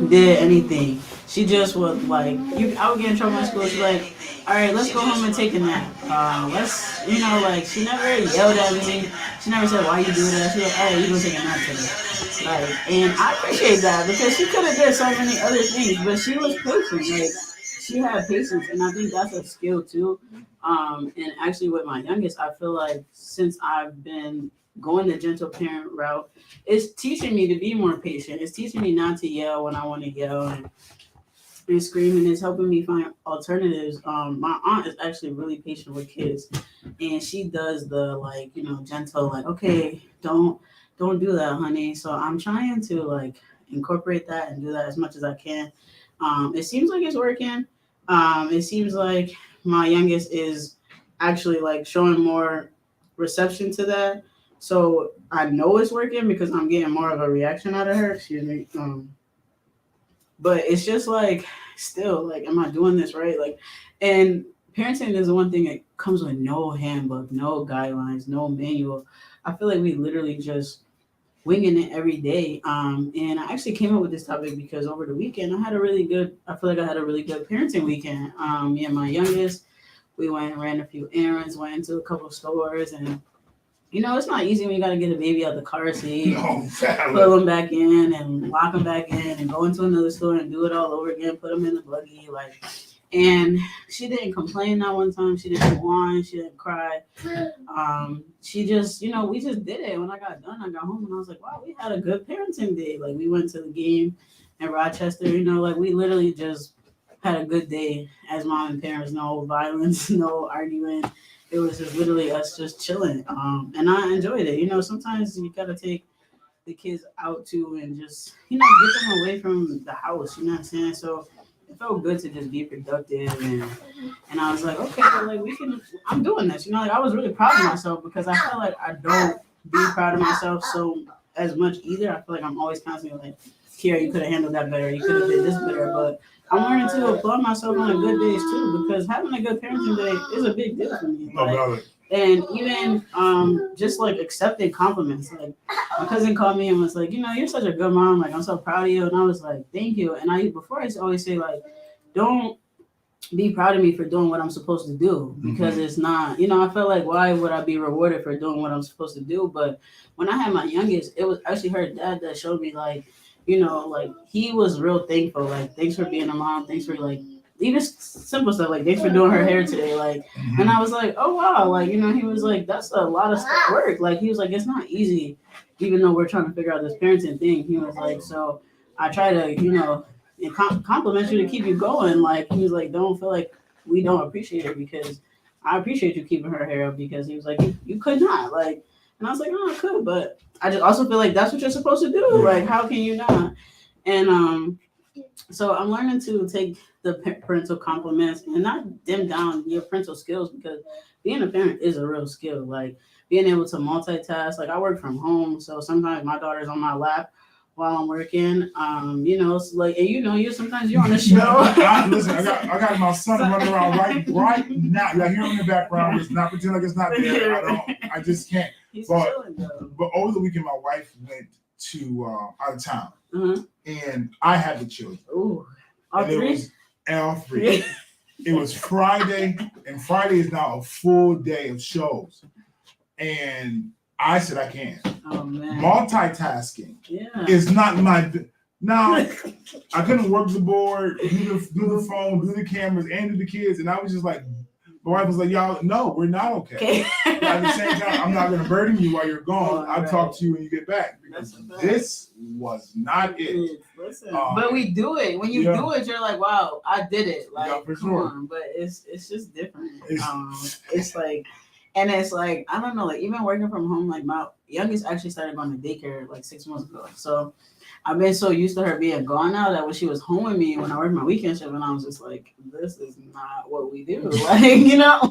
did anything. She just would like you. I would get in trouble in school. She's like, "All right, let's go home and take a nap. Let's, like she never yelled at me. She never said why you do that. She was like, "All right, you gonna take a nap today." Like, and I appreciate that because she could have did so many other things, but she was patient. Like, she had patience, and I think that's a skill too. And actually, with my youngest, I feel like since I've been going the gentle parent route, it's teaching me to be more patient. It's teaching me not to yell when I want to yell and scream, and it's helping me find alternatives. My aunt is actually really patient with kids, and she does the like, gentle, like, okay, don't do that, honey. So I'm trying to like incorporate that and do that as much as I can. It seems like it's working. It seems like my youngest is actually like showing more reception to that. So I know it's working because I'm getting more of a reaction out of her. Excuse me. But it's just like still like, am I doing this right? Like, and parenting is the one thing that comes with no handbook, no guidelines, no manual. I feel like we literally just winging it every day. And I actually came up with this topic because over the weekend I feel like I had a really good parenting weekend. Me and my youngest, we went and ran a few errands, went into a couple of stores, and it's not easy when you got to get a baby out the car seat, pull them back in and lock them back in and go into another store and do it all over again, put them in the buggy. Like, and she didn't complain that one time. She didn't whine. She didn't cry. She just, we just did it. When I got done, I got home and I was like, wow, we had a good parenting day. Like, we went to the game in Rochester, like we literally just had a good day as mom and parents. No violence, no arguing. It was just literally us just chilling. And I enjoyed it. Sometimes you gotta take the kids out too and just, get them away from the house. You know what I'm saying? So it felt good to just be productive, and I was like, okay, like I'm doing this. Like I was really proud of myself because I feel like I don't be proud of myself so as much either. I feel like I'm always constantly like, Kiera, you could have handled that better. You could have did this better, but I'm learning to applaud myself on the good days too, because having a good parenting day is a big deal for me. Like, and even just like accepting compliments. Like my cousin called me and was like, you're such a good mom. Like I'm so proud of you. And I was like, thank you. And I used to always say like, don't be proud of me for doing what I'm supposed to do because it's not, I felt like why would I be rewarded for doing what I'm supposed to do? But when I had my youngest, it was actually her dad that showed me like, like he was real thankful. Like, thanks for being a mom. Thanks for like even simple stuff like thanks for doing her hair today. Like, and I was like, oh wow, like he was like that's a lot of work. Like he was like it's not easy, even though we're trying to figure out this parenting thing. He was like, so I try to and compliment you to keep you going. Like he was like, don't feel like we don't appreciate it because I appreciate you keeping her hair up because he was like you could not like. And I was like, oh, I could, but I just also feel like that's what you're supposed to do. Like, how can you not? And so I'm learning to take the parental compliments and not dim down your parental skills because being a parent is a real skill. Like being able to multitask. Like I work from home, so sometimes my daughter's on my lap while I'm working. It's like and you sometimes you're on a show. Listen, I got my son running around right now. You hear him in the background. It's not pretend like it's not there. I just can't. He's but chilling though. But over the weekend, my wife went to out of town, and I had the children. Ooh, all three. All three. It was Friday, and Friday is now a full day of shows, and I said I can't. Oh man. Multitasking is not my. Now I couldn't work the board, do the phone, do the cameras, and do the kids, and I was just like. My wife was like, y'all, no, we're not okay. But at the same time, I'm not going to burden you while you're gone. I'll talk to you when you get back. Because this was not it. Listen, but we do it. When you do it, you're like, wow, I did it. Like, for sure. On. But it's just different. It's like, and it's like, I don't know, like even working from home, like my youngest actually started going to daycare like 6 months ago. So I've been so used to her being gone now that when she was home with me, when I worked my weekend shift, and I was just like, this is not what we do. Like,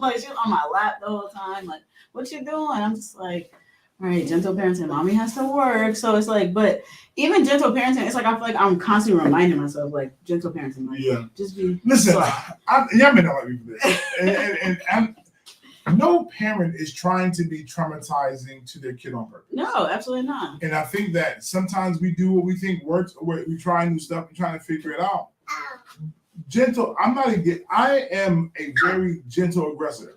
like she was on my lap the whole time. Like, what you doing? I'm just like, all right, gentle parenting. Mommy has to work. So it's like, but even gentle parenting, it's like, I feel like I'm constantly reminding myself, like, gentle parenting. Like, just be. Listen, y'all may not like me for this. And no parent is trying to be traumatizing to their kid on purpose. No, absolutely not. And I think that sometimes we do what we think works, or we try new stuff and trying to figure it out. Gentle. I am a very gentle aggressor.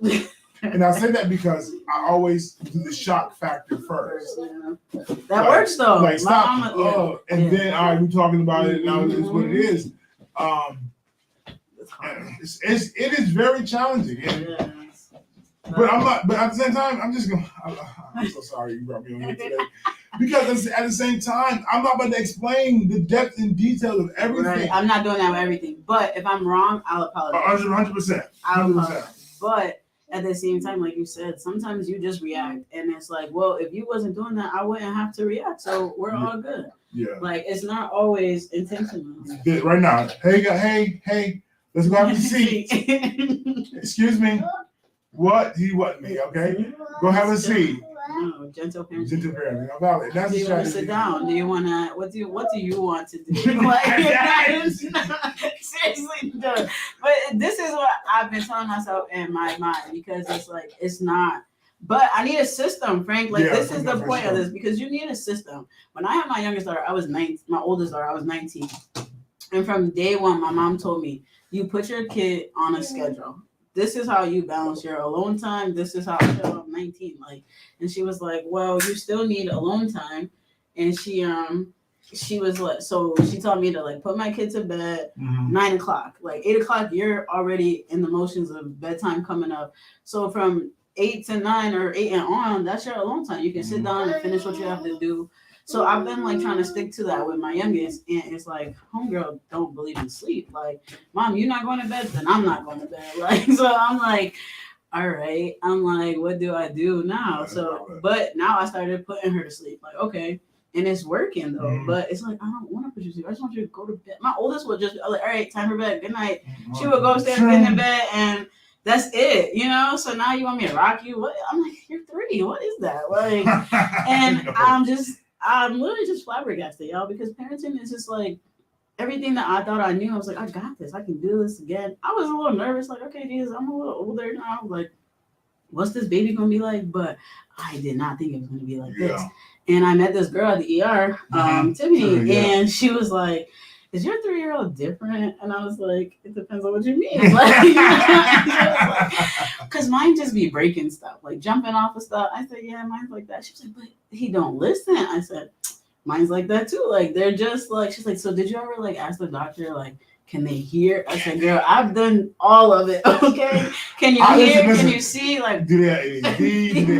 And I say that because I always do the shock factor first. Yeah. That works though. Like stop. Then all right, we're talking about it. Now it's what it is. It is very challenging. But I'm not. But at the same time, I'm so sorry you brought me on here today. Because at the same time, I'm not about to explain the depth and detail of everything. Right. I'm not doing that with everything. But if I'm wrong, I'll apologize. 100%. I'll apologize. But at the same time, like you said, sometimes you just react, and it's like, well, if you wasn't doing that, I wouldn't have to react. So we're all good. Yeah. Like it's not always intentional. Right now, hey, let's go have a seat. Excuse me. What? He wasn't me, okay? Go have a seat. No, gentle parenting. Gentle parenting. Valid. That's do you want to sit down? Do you want to? What do you want to do? Like, seriously, no. But this is what I've been telling myself in my mind because it's like it's not. But I need a system, Frank. Like this is the point of this because you need a system. When I had my youngest daughter, I was 19. My oldest daughter, I was 19. And from day one, my mom told me, "You put your kid on a schedule. This is how you balance your alone time. This is how I'm 19." Like, and she was like, "Well, you still need alone time." And she was like, so she told me to like put my kid to bed 9 o'clock. Like 8 o'clock, you're already in the motions of bedtime coming up. So from 8 to 9 or 8 and on, that's your alone time. You can sit down and finish what you have to do. So I've been like trying to stick to that with my youngest, and it's like homegirl don't believe in sleep. Like, mom, you're not going to bed, then I'm not going to bed. Like, so I'm like, all right. I'm like, what do I do now? So, but now I started putting her to sleep. Like, okay, and it's working though. But it's like I don't want to put you to sleep. I just want you to go to bed. My oldest would just like, all right, time for bed. Good night. She would go upstairs, get in bed, and that's it, you know? So now you want me to rock you? What? I'm like, you're 3. What is that? Like, and I'm literally just flabbergasted, y'all, because parenting is just like everything that I thought I knew. I was like, I got this. I can do this again. I was a little nervous, like, okay, Jesus, I'm a little older now. Like, what's this baby going to be like? But I did not think it was going to be like this. And I met this girl at the ER, Tiffany, and she was like, is your 3-year-old different? And I was like, it depends on what you mean. Like, because mine just be breaking stuff, like jumping off of stuff. I said, yeah, mine's like that. She was like, but he don't listen. I said, mine's like that too. Like, they're just like, she's like, so did you ever like ask the doctor, like, can they hear? I said, girl, I've done all of it. Okay. Can you hear? Listen, can you see? Like, do they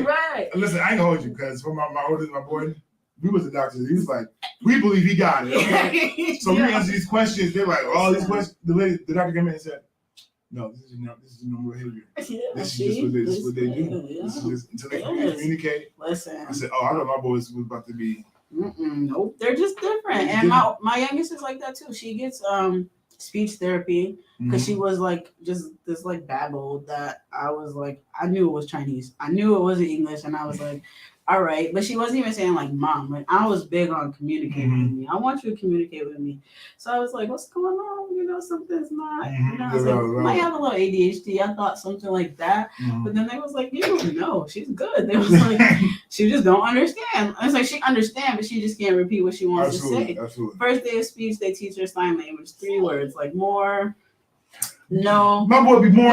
right. Listen, I ain't gonna hold you because for my oldest, my boy, we was the doctor. He was like, we believe he got it. Okay? So we answer these questions. They're like, all these questions. The doctor came in and said, no, this is normal behavior. This is what they do. This is just until they communicate. Listen. I said, oh, I thought my boys was about to be. Nope, they're just different. And my youngest is like that too. She gets speech therapy because she was like just this like babble that I was like, I knew it was Chinese. I knew it wasn't English, and I was like, all right, but she wasn't even saying like mom. Like I was big on communicating with me. I want you to communicate with me. So I was like, what's going on? You know, something's not. You know, I was like, might have a little ADHD. I thought something like that, but then they was like, you don't know, she's good. They was like, she just don't understand. I was like, she understand, but she just can't repeat what she wants to say. Absolutely. First day of speech, they teach her sign language, 3 words, like more. No. My boy be more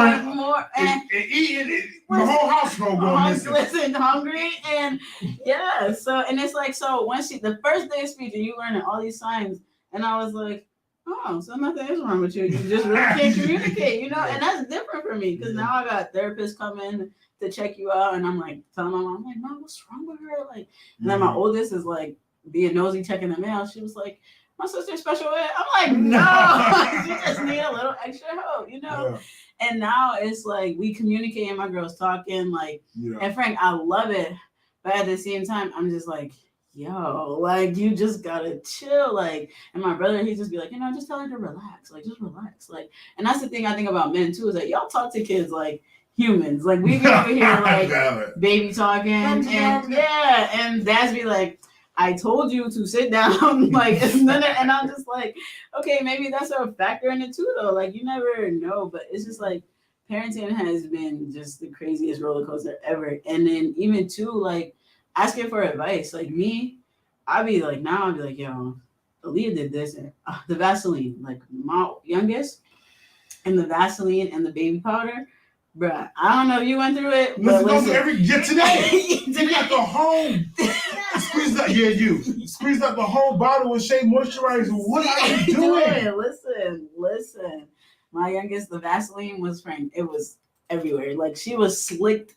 and eating. The whole house gonna go missing. Listen, hungry and yeah. So and it's like so once the first day of speech and you learning all these signs, and I was like, oh, so nothing is wrong with you. You just really can't communicate, you know. And that's different for me because now I got therapists coming to check you out, and I'm like telling my mom, I'm like, Mom, what's wrong with her? Like, and then my oldest is like being nosy, checking the mail. She was like, my sister's special ed. I'm like, no, you just need a little extra help, you know? Yeah. And now it's like we communicate and my girl's talking, like, and Frank, I love it. But at the same time, I'm just like, yo, like, you just gotta chill. Like, and my brother, he just be like, you know, just tell her to relax. Like, just relax. Like, and that's the thing I think about men too, is that y'all talk to kids like humans. Like, we be over here, like, baby talking. And dads be like, I told you to sit down, like, and I'm just like, okay, maybe that's a factor in it too, though. Like, you never know, but it's just like parenting has been just the craziest roller coaster ever. And then even too, like asking for advice. Like me, I'd be like, yo, Aaliyah did this and the Vaseline, like my youngest, and the Vaseline and the baby powder. Bruh, I don't know if you went through it. Today. You got the whole squeeze out. Yeah, you squeezed out the whole bottle of Shea moisturizer. What are you doing? Listen. My youngest, the Vaseline was framed. It was everywhere. Like she was slicked.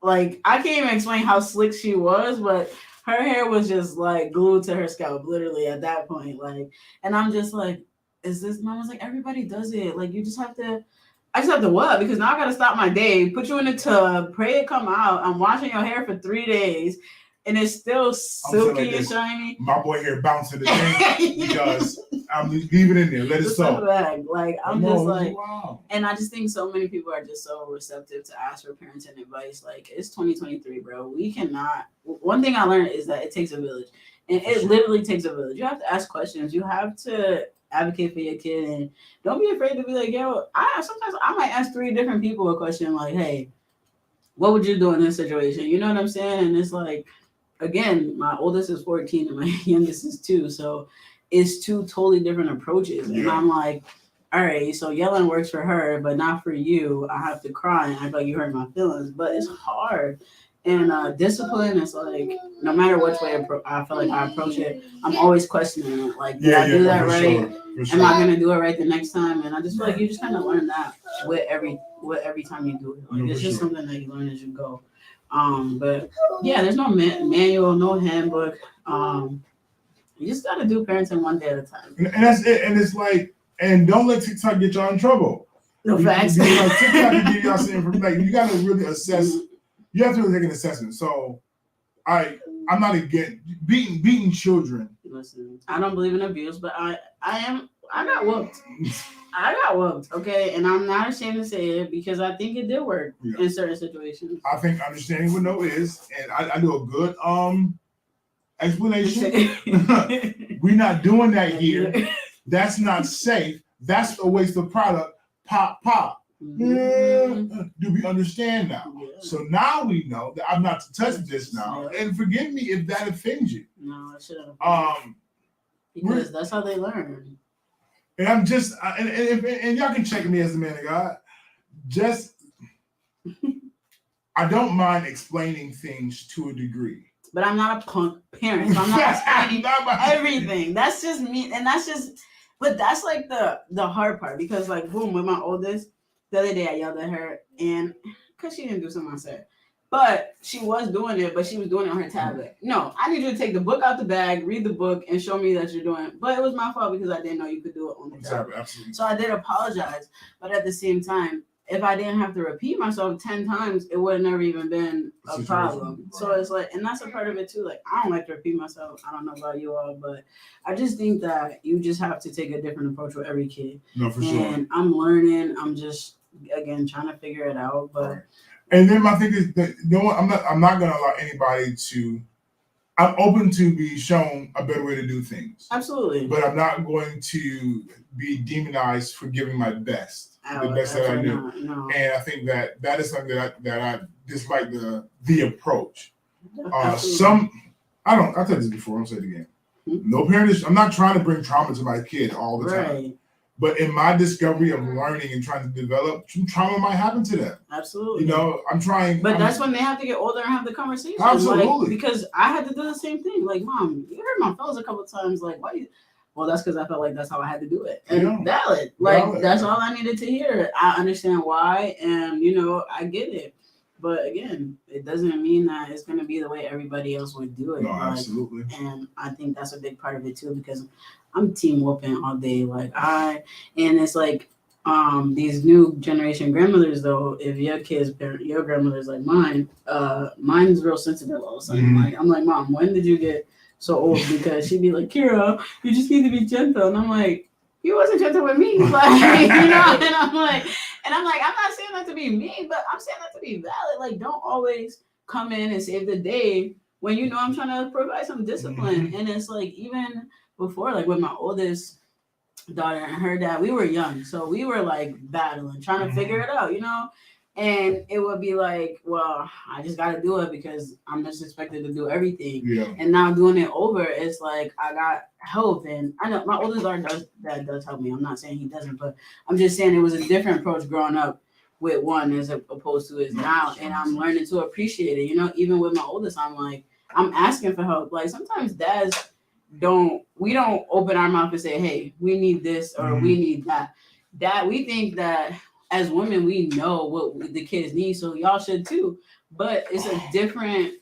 Like I can't even explain how slick she was, but her hair was just like glued to her scalp, literally at that point. Like, and I'm just like, is this? Mom was like, everybody does it. Like you just have to. I just have to what? Because now I gotta stop my day, put you in the tub, pray it come out. I'm washing your hair for 3 days, and it's still silky and shiny. My boy hair bouncing the thing because I'm leaving it in there. Let it soak. Like I'm just like, wow. And I just think so many people are just so receptive to ask for parenting advice. Like it's 2023, bro. We cannot. One thing I learned is that it takes a village, and it literally takes a village. You have to ask questions. You have to advocate for your kid, and don't be afraid to be like, yo, sometimes I might ask 3 different people a question like, hey, what would you do in this situation? You know what I'm saying? And it's like, again, my oldest is 14 and my youngest is 2, so it's 2 totally different approaches. And I'm like, all right, so yelling works for her, but not for you. I have to cry and act like you hurt my feelings, but it's hard. And discipline is like, no matter which way I feel like I approach it, I'm always questioning it. Like, did I do that right? Sure. Am I gonna do it right the next time? And I just feel like you just kind of learn that with every time you do it. Like, it's just something that you learn as you go. But yeah, there's no manual, no handbook. You just gotta do parenting one day at a time. And that's it. And it's like, and don't let TikTok get y'all in trouble. No facts. TikTok can give y'all some information. Like, you gotta really assess. You have to really take an assessment. So, I'm not against beating children. Listen, I don't believe in abuse, but I got whooped. I got whooped, okay? And I'm not ashamed to say it because I think it did work in certain situations. I think understanding what no is, and I do a good explanation. We're not doing that here. That's not safe. That's a waste of product. Pop. Mm-hmm. Do we understand now? Yeah. So now we know that I'm not to touch this now. Yeah. And forgive me if that offends you. No, it shouldn't. Because that's how they learn. And I'm just, and y'all can check me as the man of God. Just, I don't mind explaining things to a degree. But I'm not a punk parent. So I'm not explaining everything. That's just me. And that's just, but that's like the hard part. Because like, boom, with my oldest, the other day I yelled at her, and because she didn't do something I said. But she was doing it, but she was doing it on her tablet. No, I need you to take the book out the bag, read the book, and show me that you're doing it. But it was my fault because I didn't know you could do it on the tablet. Absolutely. So I did apologize. But at the same time, if I didn't have to repeat myself 10 times, it would have never even been a problem. Right. So it's like, and that's a part of it too. Like, I don't like to repeat myself. I don't know about you all, but I just think that you just have to take a different approach with every kid. No, for sure. And I'm learning. I'm just, again, trying to figure it out. But and then my thing is that I'm not gonna allow anybody to. I'm open to be shown a better way to do things. Absolutely. But I'm not going to be demonized for giving my best, the best that I do. No. And I think that is something that I dislike the approach. I'll tell you this before. I'll say it again. Mm-hmm. No parent. I'm not trying to bring trauma to my kid all the time. But in my discovery of learning and trying to develop, some trauma might happen to them. Absolutely. You know, I'm trying. But that's when they have to get older and have the conversation. Absolutely. Like, because I had to do the same thing. Like, Mom, you hurt my feelings a couple of times. Like, why? Well, that's because I felt like that's how I had to do it. And valid. Like, that's all I needed to hear. I understand why. And, you know, I get it. But again, it doesn't mean that it's going to be the way everybody else would do it. No, absolutely. And I think that's a big part of it too, because I'm team whooping all day. And it's like these new generation grandmothers though, if your grandmother's like mine, mine's real sensitive all of a sudden. Mm-hmm. Like I'm like, Mom, when did you get so old? Because she'd be like, Kiera, you just need to be gentle. And I'm like, you wasn't gentle with me. Like, you know, and I'm like, I'm not saying that to be mean, but I'm saying that to be valid. Like, don't always come in and save the day when you know I'm trying to provide some discipline. Mm-hmm. And it's like, even before, like with my oldest, daughter and her dad, we were young, so we were like battling, trying to figure it out, and it would be like, well, I just got to do it because I'm just expected to do everything. Yeah. And now doing it over, it's like I got help, and I know my oldest daughter does help me. I'm not saying he doesn't, but I'm just saying it was a different approach growing up with one as opposed to is now, and I'm learning to appreciate it. Even with my oldest, I'm like, I'm asking for help. Like sometimes dads we don't open our mouth and say, hey, we need this or we need that. We think that as women, we know what the kids need, so y'all should too. But it's a different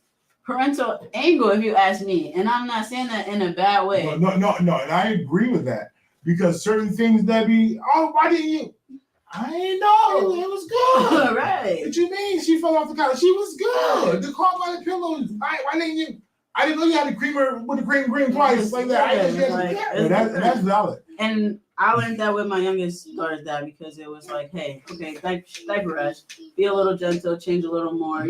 parental angle, if you ask me. And I'm not saying that in a bad way. No. And I agree with that because certain things that why didn't you? I didn't know. It was good. Right. What you mean? She fell off the couch. She was good. The car by the pillow. Why didn't you? I didn't know you had to cream her with the cream twice like that. That's valid. And I learned that with my youngest daughter's dad because it was like, hey, okay, diaper rash, be a little gentle, change a little more,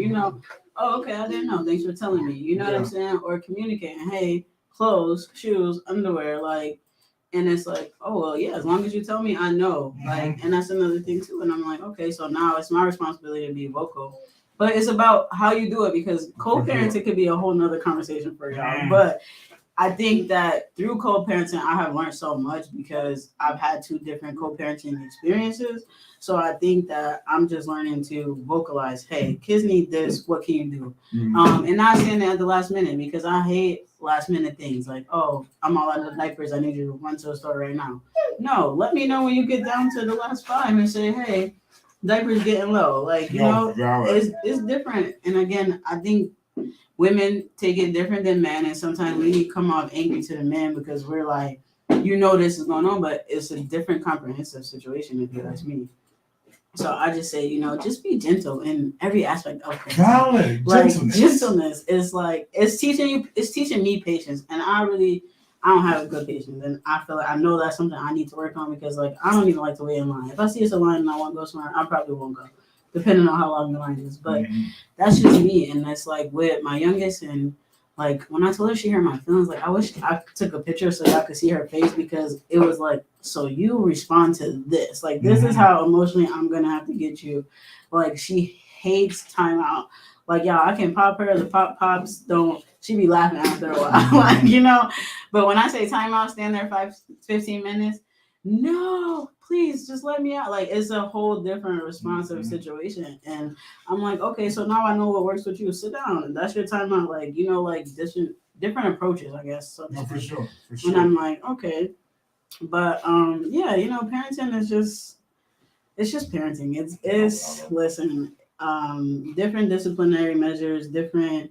Oh, okay, I didn't know. Thanks for telling me. You know what I'm saying? Or communicating, hey, clothes, shoes, underwear, and it's like, oh, well, yeah, as long as you tell me, I know. And that's another thing too. And I'm like, okay, so now it's my responsibility to be vocal. But it's about how you do it because co-parenting could be a whole nother conversation for y'all. But I think that through co-parenting, I have learned so much because I've had 2 different co-parenting experiences. So I think that I'm just learning to vocalize, hey, kids need this. What can you do? And not saying that at the last minute because I hate last minute things like, oh, I'm all out of diapers. I need you to run to the store right now. No, let me know when you get down to the last 5 and say, hey, diapers getting low. It's different. And again, I think women take it different than men, and sometimes we come off angry to the man because we're like, this is going on, but it's a different comprehensive situation if you ask me. So I just say, just be gentle in every aspect of it. Valid. Gentleness is like it's teaching me patience, and I don't have a good patience, and I feel like I know that's something I need to work on because I don't even like to wait in line. If I see it's a line and I want to go somewhere, I probably won't go, depending on how long the line is. But that's just me, and that's like with my youngest, and like when I told her she hurt my feelings, like I wish I took a picture so y'all could see her face because it was like, so you respond to this, like this is how emotionally I'm gonna have to get you. Like she hates timeout. Like y'all, I can pop her, the pops don't. She be laughing after a while, But when I say timeout, stand there 15 minutes. No, please just let me out. Like it's a whole different responsive situation, and I'm like, okay, so now I know what works with you. Sit down, and that's your timeout. Like different approaches, I guess. So for sure. And I'm like, okay, but parenting is it's just parenting. It's listen, different disciplinary measures, different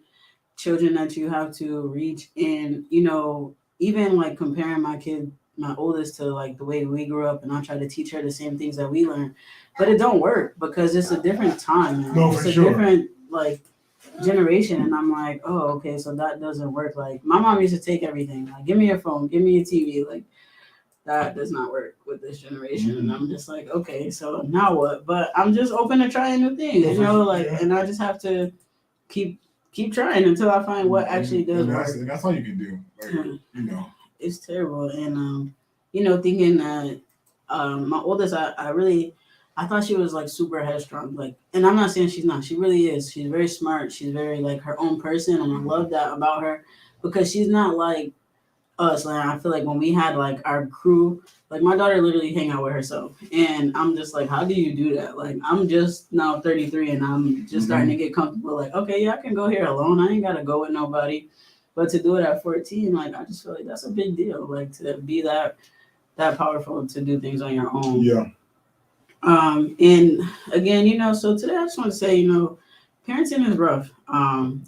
children that you have to reach in, even like comparing my oldest to like the way we grew up, and I try to teach her the same things that we learned, but it don't work because it's a different time. It's a different generation, and I'm like, oh, okay, so that doesn't work. Like my mom used to take everything, like give me your phone, give me your TV, like that does not work with this generation. And I'm just like, okay, so now what? But I'm just open to trying new things, and I just have to keep trying until I find what actually does work. That's all you can do. It's terrible. And thinking that my oldest, I thought she was like super headstrong, and I'm not saying she's not. She really is. She's very smart. She's very like her own person, and I love that about her because she's not like us. Like I feel like when we had like our crew, like my daughter literally hang out with herself, and I'm just like, how do you do that? Like I'm just now 33, and I'm just starting to get comfortable. Like, okay, yeah, I can go here alone. I ain't gotta go with nobody. But to do it at 14, like I just feel like that's a big deal. Like to be that powerful to do things on your own. Yeah. And again, so today I just want to say, parenting is rough.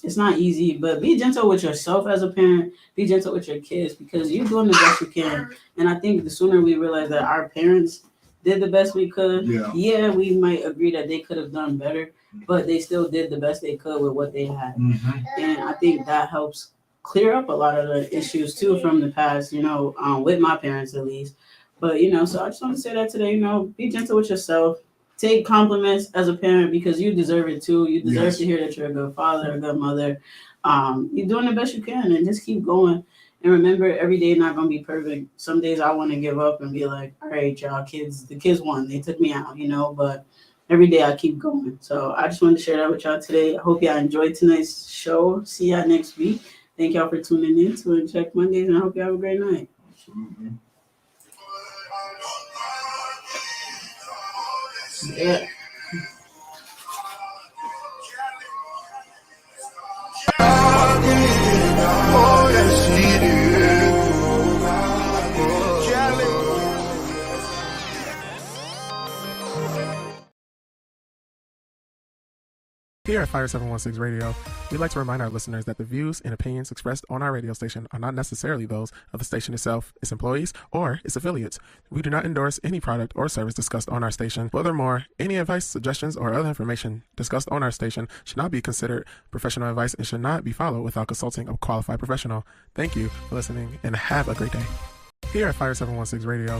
It's not easy, but be gentle with yourself as a parent. Be gentle with your kids because you're doing the best you can. And I think the sooner we realize that our parents did the best we could, we might agree that they could have done better, but they still did the best they could with what they had. And I think that helps clear up a lot of the issues too from the past, with my parents at least. But, so I just want to say that today, be gentle with yourself. Take compliments as a parent because you deserve it too. You deserve to hear that you're a good father, a good mother. You're doing the best you can and just keep going. And remember, every day not gonna be perfect. Some days I want to give up and be like, all right, y'all, the kids won. They took me out, but every day I keep going. So I just wanted to share that with y'all today. I hope y'all enjoyed tonight's show. See y'all next week. Thank y'all for tuning in to Inject Mondays, and I hope y'all have a great night. Absolutely. Yeah. Oh, yes, she did. Here at Fire716Radio, we'd like to remind our listeners that the views and opinions expressed on our radio station are not necessarily those of the station itself, its employees, or its affiliates. We do not endorse any product or service discussed on our station. Furthermore, any advice, suggestions, or other information discussed on our station should not be considered professional advice and should not be followed without consulting a qualified professional. Thank you for listening and have a great day. Here at Fire716Radio,